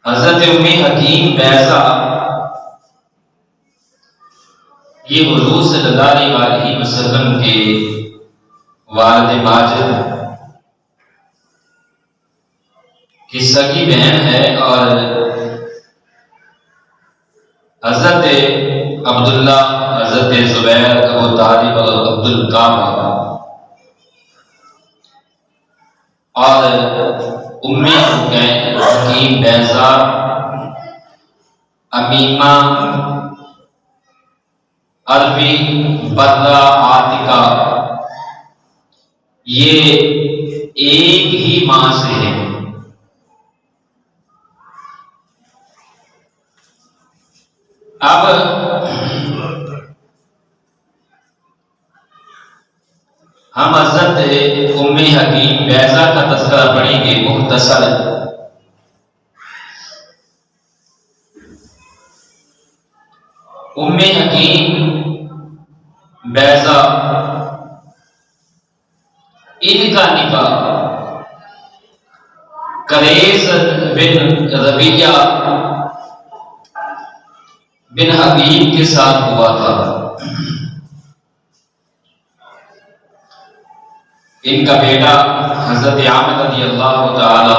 حضرت ام حکیم بیضہ یہ حضور صلی اللہ علیہ وسلم کے والد ماجد کی سگی بہن ہے، اور حضرت عبداللہ، حضرت زبیر، ابو طالب اور عبد القعبہ اور ام حکیم بیضہ، امیمہ، عربی، بدلہ، عاتقہ، یہ ایک ہی ماں سے ہیں۔ اب ہم حضرت ام حکیم بیضہ کا تذکرہ پڑھیں گے مختصر۔ ام حکیم بیضہ ان کا نکاح قریظ بن ربیعہ بن حبیب کے ساتھ ہوا تھا۔ ان کا بیٹا حضرت عامر رضی اللہ تعالی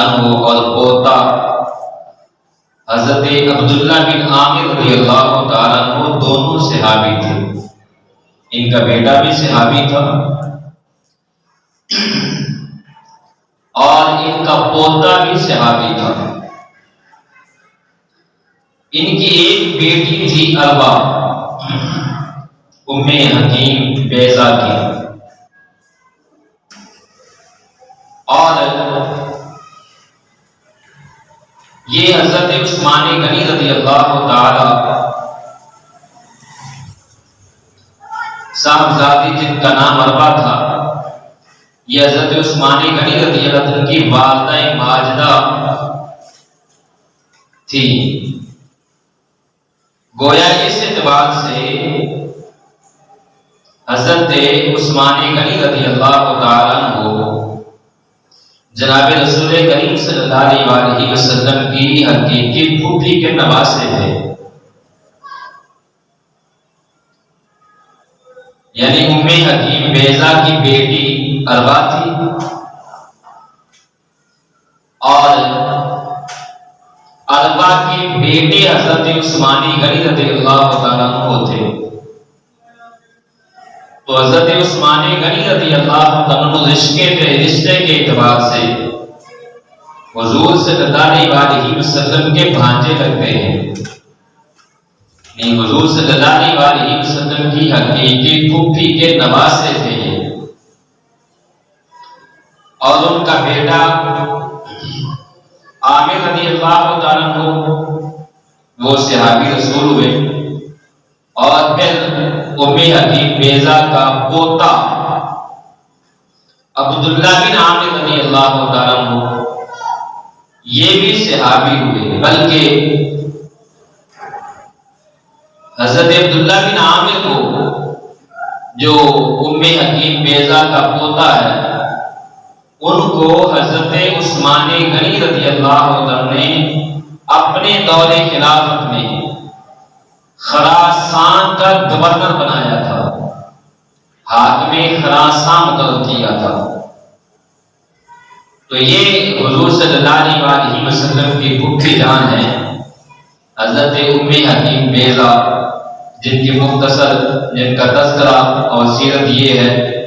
عنہ اور پوتا حضرت عبداللہ بن عامر رضی اللہ تعالی عنہ دونوں صحابی تھے۔ ان کا بیٹا بھی صحابی تھا اور ان کا پوتا بھی صحابی تھا۔ ان کی ایک بیٹی تھی اروا، ام حکیم بیضہ کی، اور یہ حضرت عثمان غنی رضی اللہ تعالی صاحبزادی جن کا نام اروا تھا، یہ حضرت عثمان غنی رضی اللہ عنہ کی والدہ ماجدہ تھی۔ گویا اس اعتبار سے حضرت عثمان غنی رضی اللہ تعالیٰ عنہ جناب رسول کریم صلی اللہ علیہ وسلم کی حقیقی پھوپھی کے نواسے تھے، یعنی ام حکیم بیضہ کی بیٹی اروا تھی اور اروا کے بیٹے حضرت عثمان غنی رضی اللہ تعالیٰ عنہ تھے۔ تو حضرت عثمان غنی رضی اللہ تعالیٰ عنہ رشتے کے اعتبار سے حضور صلی اللہ علیہ وسلم کے بھانجے لگتے ہیں، نہیں حضور صلی اللہ علیہ وسلم کی حقیقی پھوپھی کے نواسے تھے اور ان کا بیٹا عامر رضی اللہ تعالیٰ عنہ وہ صحابی رسول ہوئے، اور پھر ام حکیم بیضہ کا پوتا عبداللہ بن عامر رضی اللہ تعالیٰ عنہ یہ بھی صحابی ہوئے، بلکہ حضرت عبداللہ بن عامر کو جو ام حکیم بیضہ کا پوتا ہے، ان کو حضرت عثمان غنی رضی اللہ عنہ نے اپنے دور خلافت میں خراسان کا گورنر بنایا تھا، حاکم خراسان مقرر کیا تھا۔ تو یہ حضور صلی اللہ علیہ وسلم کی پھوپھی جان ہے حضرت ام حکیم بیضہ، جن کی مختصر جن کا تذکرہ اور سیرت یہ ہے